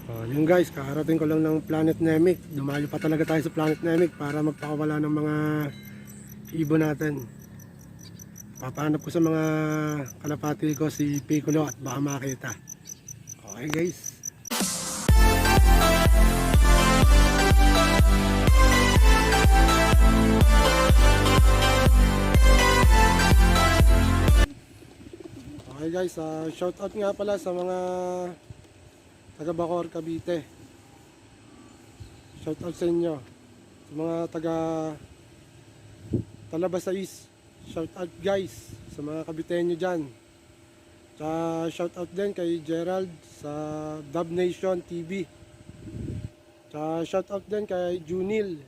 Yun guys, kakarating ko lang ng Planet Namek. Dumayo pa talaga tayo sa Planet Namek para magpakawala ng mga ibon natin. Papahanap ko sa mga kalapati ko si Piccolo at baka makita. Okay guys. Okay guys, shout out nga pala sa mga taga Bacoor, Cavite. Shout out sa inyo. Sa mga taga Talabasa East. Shout out guys sa mga Caviteño dyan. Tsaka shout out din kay Gerald sa Dub Nation TV. Tsaka shout out din kay Junil.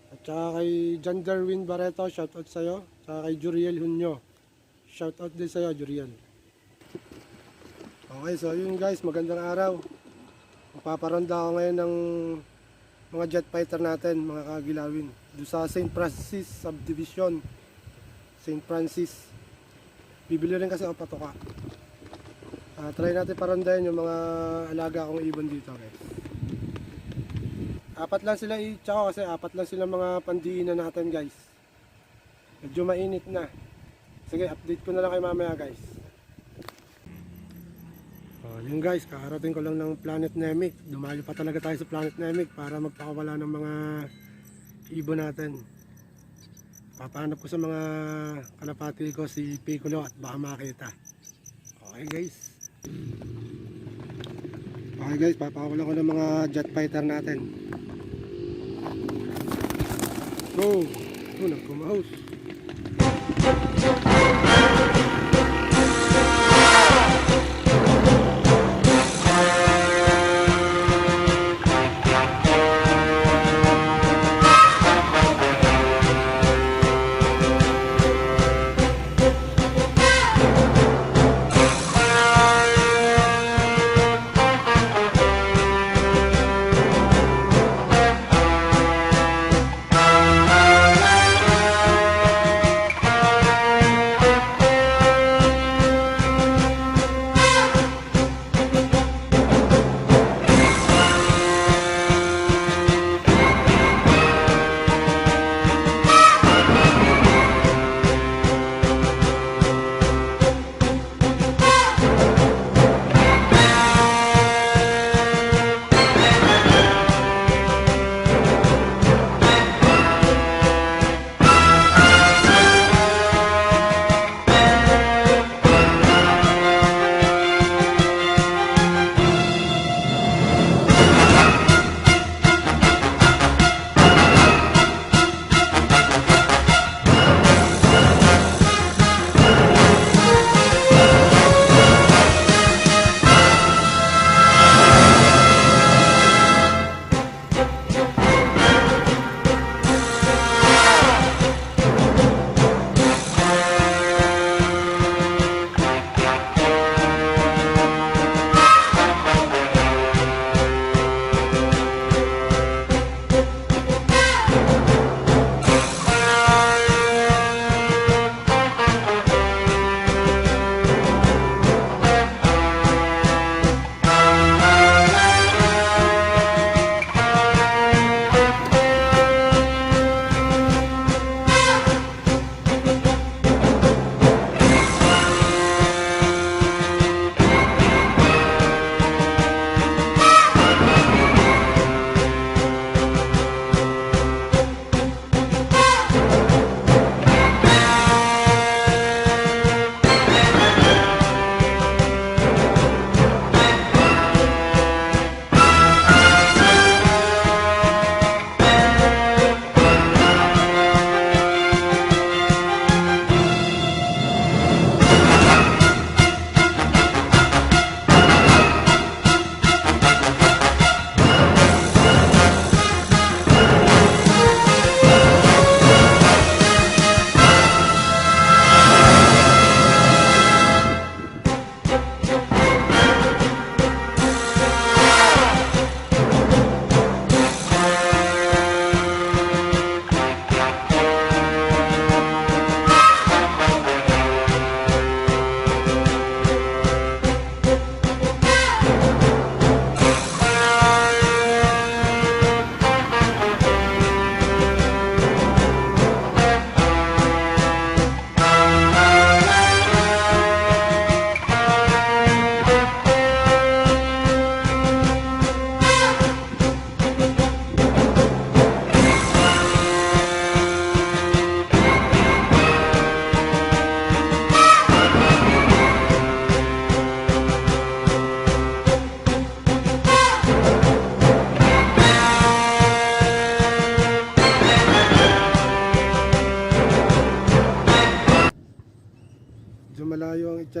At tsaka kay John Darwin Barreto, shout out sa'yo. Tsaka kay Juriel Hunyo. Shout out din sa'yo, Juriel. Okay, so yun guys, magandang araw. Mapaparanda ako ngayon ng mga jet fighter natin, mga kagilawin. Doon sa St. Francis Subdivision. St. Francis. Bibili rin kasi ako patoka. Try natin parandahin yung mga alaga kong ibon dito guys. Apat lang sila i-tsaka kasi apat lang sila mga pandiinan natin guys. Medyo mainit na. Sige, update ko na lang kay mamaya guys. Yun guys, kakarating ko lang ng Planet Namek. Dumayo pa talaga tayo sa Planet Namek para magpakawala ng mga ibon natin. Papahanap ko sa mga kalapati ko si Piccolo at baka makita. Okay guys. Okay guys, papakawalan ko ng mga jet fighter natin. Go! Nagkumaus.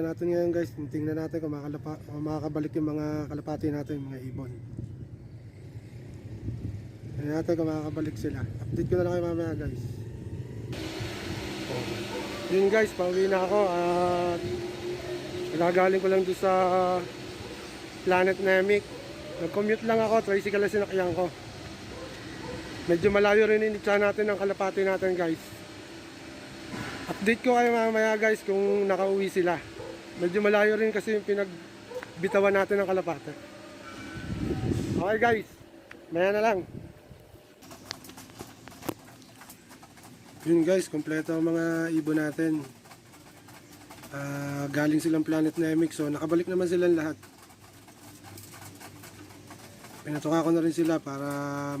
mission natin ngayon guys, tingnan natin kung makakabalik yung mga kalapati natin, mga ibon. Tingnan natin kung makakabalik sila. Update ko na lang kayo mamaya guys. Yun guys, pauwi na ako at nagagaling ko lang doon sa Planet Namek. Nag-commute lang ako, tricycle lang sinakyan ko. Medyo malayo rin initsahan natin ang kalapati natin guys. Update ko kayo mamaya guys kung nakauwi sila. Medyo malayo rin kasi yung pinagbitawan natin ng kalapati. Okay guys, maya na lang. Yun guys, kompleto ang mga ibon natin. Galing silang Planet Namek, so nakabalik naman silang lahat. Pinatuka ko na rin sila para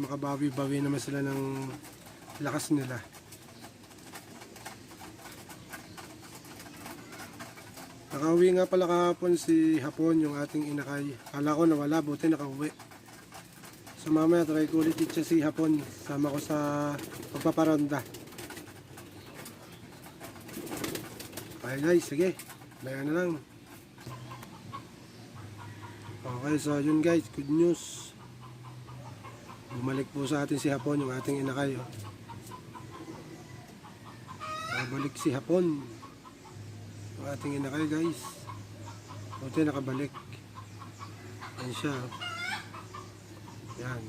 makabawi-bawi naman sila ng lakas nila. Nakauwi nga pala kahapon si Hapon, yung ating inakay. Kala ko nawala, buti nakauwi. So mamaya try ko ulit siya si Hapon. Sama ko sa pagpaparonda. Okay guys, sige. Bayan na lang. Okay, so yun guys, good news. Bumalik po sa atin si Hapon, yung ating inakay. Nakabalik si Hapon, yung ating inakay guys. Buti nakabalik. Yan siya. Yan.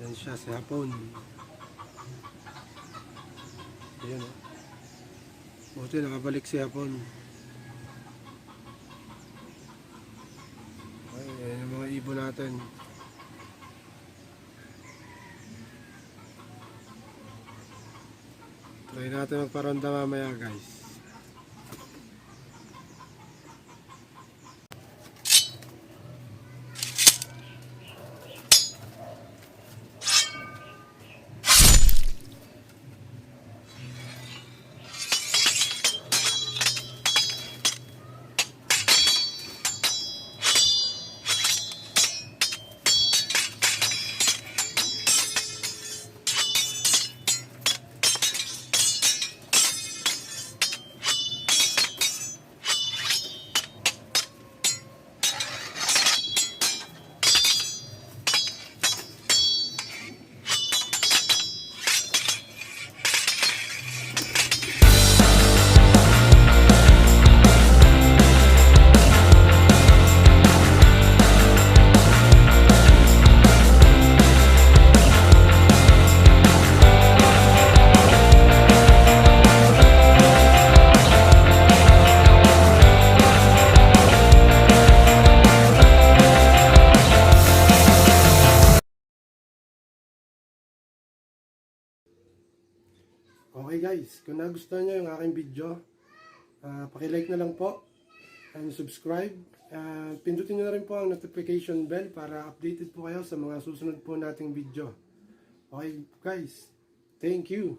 Yan siya, si Hapon. Yan o. Buti nakabalik si Hapon. Okay, yan yung mga ibon natin. Try natin magparonda mamaya guys. Okay guys, kung nagustuhan nyo yung aking video, paki-like na lang po and subscribe. Pindutin nyo na rin po ang notification bell para updated po kayo sa mga susunod po nating video. Okay guys, thank you.